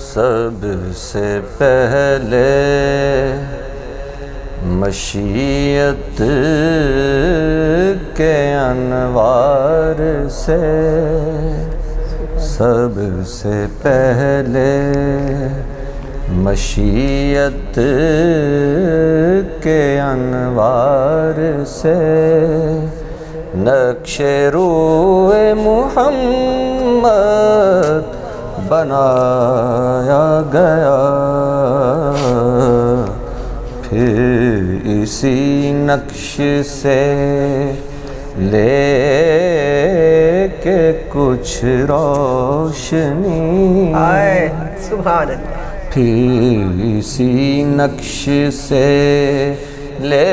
سب سے پہلے مشیت کے انوار سے، سب سے پہلے مشیت کے انوار سے نقش روح محمد بنایا گیا، پھر اسی نقش سے لے کے کچھ روشنی، سبحان اللہ، پھر اسی نقش سے لے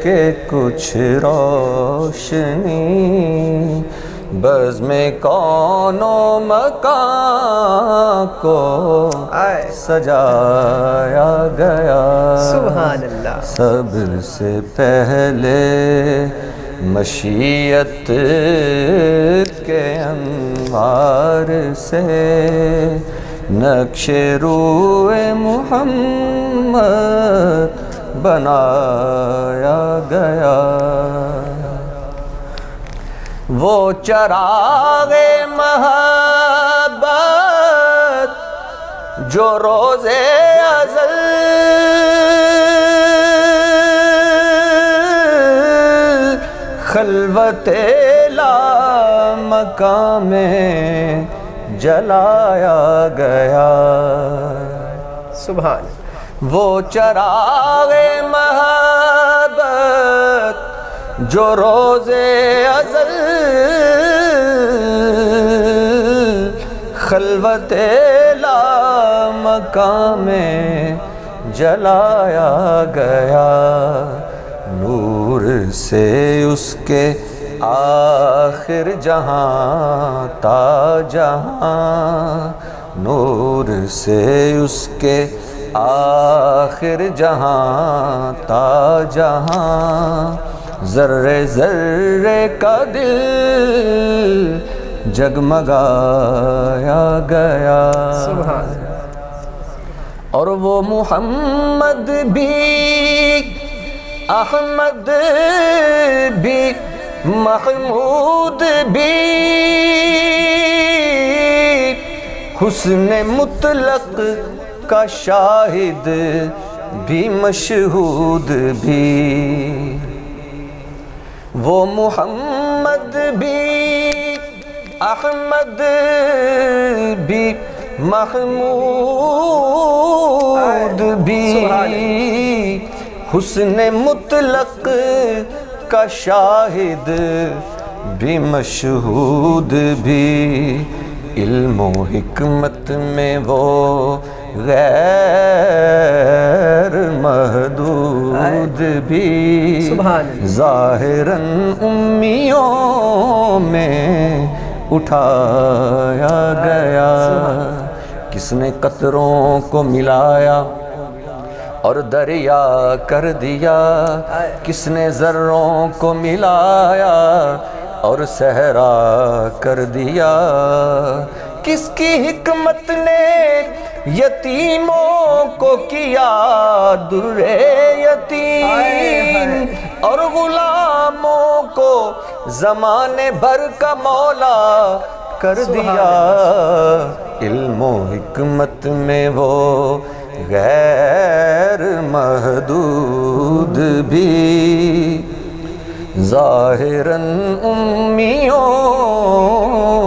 کے کچھ روشنی بزم کون و مکان کو سجایا گیا۔ سبحان اللہ، سب سے پہلے مشیت کے انوار سے نقش روح محمد بنایا گیا۔ وہ چراغ محبت جو روز ازل خلوت لامکان میں جلایا گیا۔ سبحان، وہ چراغ محبت جو روز ازل خلوت لامکان میں جلایا گیا، نور سے اس کے آخر جہاں تا جہاں، نور سے اس کے آخر جہاں تا جہاں، ذرے ذرے کا دل جگمگایا گیا۔ سبحان، اور وہ محمد بھی احمد بھی محمود بھی حسن مطلق کا شاہد بھی مشہود بھی، وہ محمد بھی احمد بھی محمود بھی حسن مطلق کا شاہد بھی مشہود بھی، علم و حکمت میں وہ غیر محدود بھی، ظاہراً امیوں میں اٹھایا گیا۔ کس نے قطروں کو ملایا اور دریا کر دیا، کس نے ذروں کو ملایا اور صحرا کر دیا، کس کی حکمت نے یتیموں کو کیا در یتیم، اور غلاموں کو زمانے بھر کا مولا کر دیا، علم و حکمت میں وہ غیر محدود بھی، ظاہراً امیوں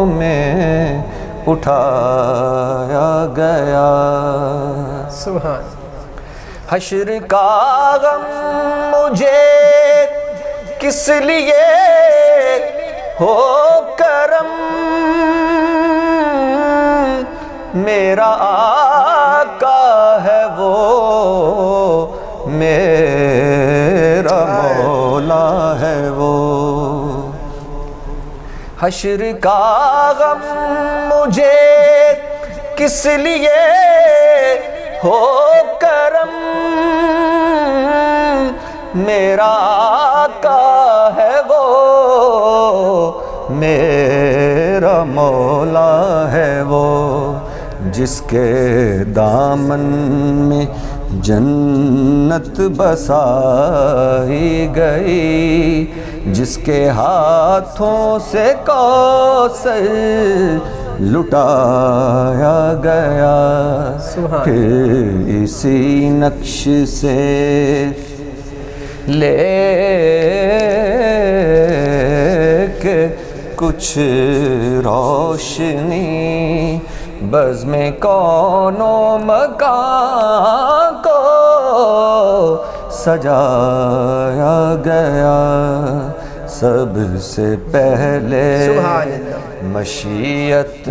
میں اٹھایا گیا۔ سبحان، حشر کا غم مجھے کس لیے ہو کرم، میرا آقا ہے وہ میرا مولا ہے وہ، حشر کا غم مجھے کس لیے ہو کرم، میرا آقا ہے وہ میرا مولا ہے وہ جس کے دامن میں جنت بسائی گئی، جس کے ہاتھوں سے کوثر لٹایا گیا، سبحان پھر اسی نقش سے لے کے کچھ روشنی بزم کون و مکان کو سجایا گیا، سب سے پہلے سبحان اللہ۔ مشیت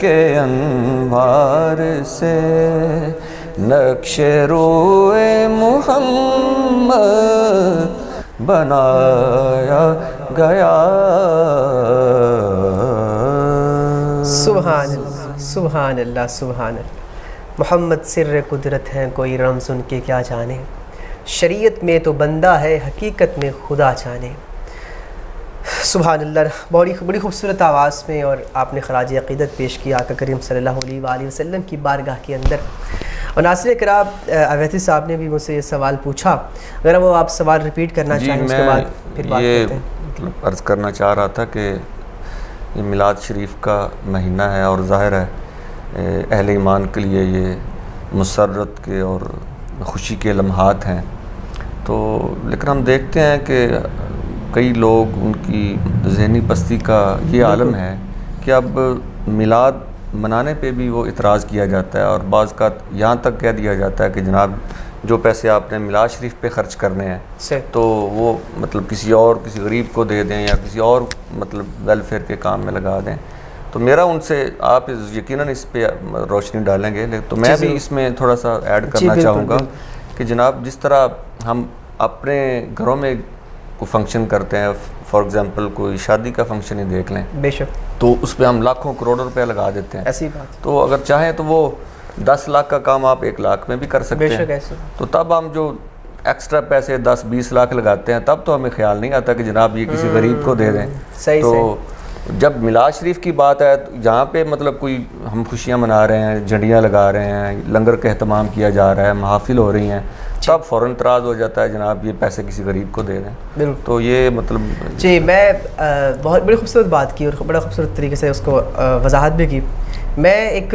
کے انوار سے نقش روئے محمد بنایا گیا۔ سبحان اللہ، سبحان اللہ، سبحان اللہ۔ محمد سر قدرت ہیں، کوئی رمز ان کے کیا جانے، شریعت میں تو بندہ ہے، حقیقت میں خدا جانے۔ سبحان اللہ، بڑی خوبصورت آواز میں اور آپ نے خراج عقیدت پیش کیا آقا کریم صلی اللہ علیہ وآلہ وسلم کی بارگاہ کے اندر۔ اور ناصرین کرام، اویسی صاحب نے بھی مجھ سے یہ سوال پوچھا، اگر وہ آپ سوال ریپیٹ کرنا چاہیں اس کے بعد پھر بات کرتے ہیں۔ عرض کرنا چاہ رہا تھا کہ یہ میلاد شریف کا مہینہ ہے اور ظاہر ہے اہل ایمان کے لیے یہ مسرت کے اور خوشی کے لمحات ہیں، تو لیکن ہم دیکھتے ہیں کہ کئی لوگ ان کی ذہنی پستی کا یہ عالم ہے کہ اب میلاد منانے پہ بھی وہ اعتراض کیا جاتا ہے، اور بعض کا یہاں تک کہہ دیا جاتا ہے کہ جناب جو پیسے آپ نے میلاد شریف پہ خرچ کرنے ہیں تو وہ مطلب کسی غریب کو دے دیں یا کسی اور مطلب ویلفیئر کے کام میں لگا دیں۔ تو میرا ان سے، آپ یقیناً اس پہ روشنی ڈالیں گے، تو میں بھی اس میں تھوڑا سا ایڈ کرنا چاہوں گا کہ جناب جس طرح ہم اپنے گھروں میں کوئی فنکشن کرتے ہیں، فار ایگزامپل کوئی شادی کا فنکشن ہی دیکھ لیں، بے شک، تو اس پہ ہم لاکھوں کروڑوں روپے لگا دیتے ہیں، ایسی بات، تو اگر چاہیں تو وہ 10 لاکھ کا کام آپ 1 لاکھ میں بھی کر سکتے بے شک ہیں۔ ایسی، تو تب ہم جو ایکسٹرا پیسے 10-20 لاکھ لگاتے ہیں تب تو ہمیں خیال نہیں آتا کہ جناب یہ کسی غریب کو دے دیں۔ تو جب میلاد شریف کی بات ہے تو جہاں پہ مطلب کوئی ہم خوشیاں منا رہے ہیں، جھنڈیاں لگا رہے ہیں، لنگر کا اہتمام کیا جا رہا ہے، محافل ہو رہی ہیں، تب فوراً اعتراض ہو جاتا ہے جناب یہ پیسے کسی غریب کو دے دیں۔ تو یہ مطلب جی، میں بہت بڑی خوبصورت بات کی اور بڑا خوبصورت طریقے سے اس کو وضاحت بھی کی۔ میں ایک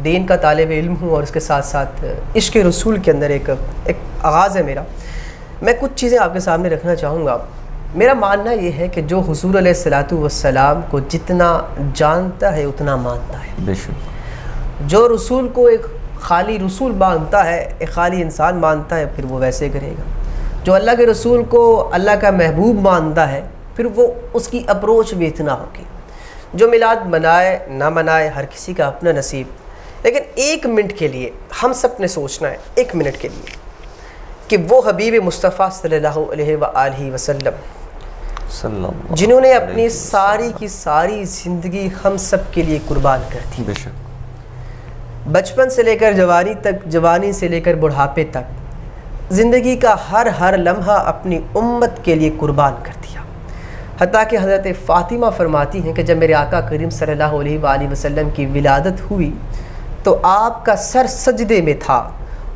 دین کا طالب علم ہوں اور اس کے ساتھ ساتھ عشق رسول کے اندر ایک آغاز ہے میرا۔ میں کچھ چیزیں آپ کے سامنے رکھنا چاہوں گا۔ میرا ماننا یہ ہے کہ جو حضور علیہ الصلوۃ والسلام کو جتنا جانتا ہے اتنا مانتا ہے، بے شک جو رسول کو ایک خالی رسول مانتا ہے، ایک خالی انسان مانتا ہے، پھر وہ ویسے کرے گا۔ جو اللہ کے رسول کو اللہ کا محبوب مانتا ہے پھر وہ اس کی اپروچ بھی اتنا ہوگی۔ جو میلاد منائے نہ منائے ہر کسی کا اپنا نصیب، لیکن 1 منٹ کے لیے ہم سب نے سوچنا ہے، 1 منٹ کے لیے، کہ وہ حبیب مصطفیٰ صلی اللہ علیہ وآلہ وسلم جنہوں نے اپنی ساری کی ساری زندگی ہم سب کے لیے قربان کر دی، بے شک بچپن سے لے کر جوانی تک، جوانی سے لے کر بڑھاپے تک، زندگی کا ہر لمحہ اپنی امت کے لیے قربان کر دیا۔ حتیٰ کہ حضرت فاطمہ فرماتی ہیں کہ جب میرے آقا کریم صلی اللہ علیہ وآلہ وسلم کی ولادت ہوئی تو آپ کا سر سجدے میں تھا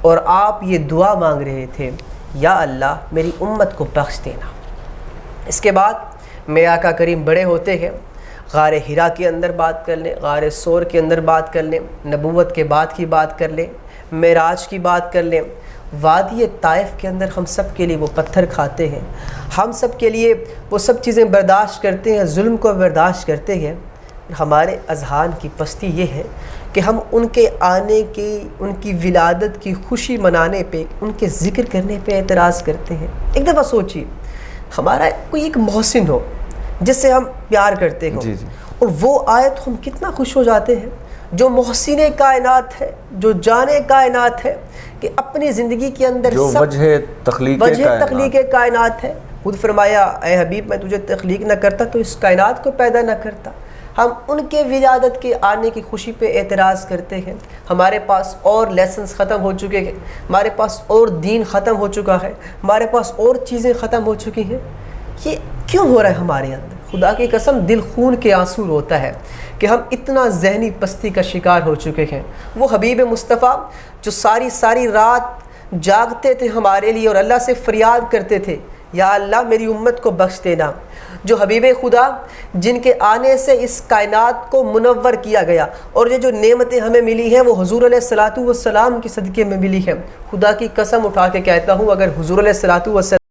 اور آپ یہ دعا مانگ رہے تھے، یا اللہ میری امت کو بخش دینا۔ اس کے بعد میرے آقا کریم بڑے ہوتے ہیں، غار ہرا کے اندر بات کر لیں، غار سور کے اندر بات کر لیں، نبوت کے بعد کی بات کر لیں، معراج کی بات کر لیں، وادی طائف کے اندر ہم سب کے لیے وہ پتھر کھاتے ہیں، ہم سب کے لیے وہ سب چیزیں برداشت کرتے ہیں، ظلم کو برداشت کرتے ہیں۔ ہمارے اذہان کی پستی یہ ہے کہ ہم ان کے آنے کی، ان کی ولادت کی خوشی منانے پہ، ان کے ذکر کرنے پہ اعتراض کرتے ہیں۔ ایک دفعہ سوچیے، ہمارا کوئی ایک محسن ہو جس سے ہم پیار کرتے ہوں، اور وہ آئے تو ہم کتنا خوش ہو جاتے ہیں۔ جو محسن کائنات ہے، جو جان کائنات ہے، کہ اپنی زندگی کے اندر جو وجہ تخلیق کائنات ہے، خود فرمایا اے حبیب میں تجھے تخلیق نہ کرتا تو اس کائنات کو پیدا نہ کرتا۔ ہم ان کے ولادت کے آنے کی خوشی پہ اعتراض کرتے ہیں۔ ہمارے پاس اور لیسنز ختم ہو چکے ہیں، ہمارے پاس اور دین ختم ہو چکا ہے، ہمارے پاس اور چیزیں ختم ہو چکی ہیں۔ یہ کیوں ہو رہا ہے ہمارے اندر؟ خدا کی قسم دل خون کے آنسو روتا ہے کہ ہم اتنا ذہنی پستی کا شکار ہو چکے ہیں۔ وہ حبیب مصطفیٰ جو ساری رات جاگتے تھے ہمارے لیے اور اللہ سے فریاد کرتے تھے یا اللہ میری امت کو بخش دینا، جو حبیب خدا جن کے آنے سے اس کائنات کو منور کیا گیا، اور یہ جو نعمتیں ہمیں ملی ہیں وہ حضور علیہ الصلوۃ والسلام کے صدقے میں ملی ہیں۔ خدا کی قسم اٹھا کے کہتا ہوں، اگر حضور علیہ الصلوۃ والسلام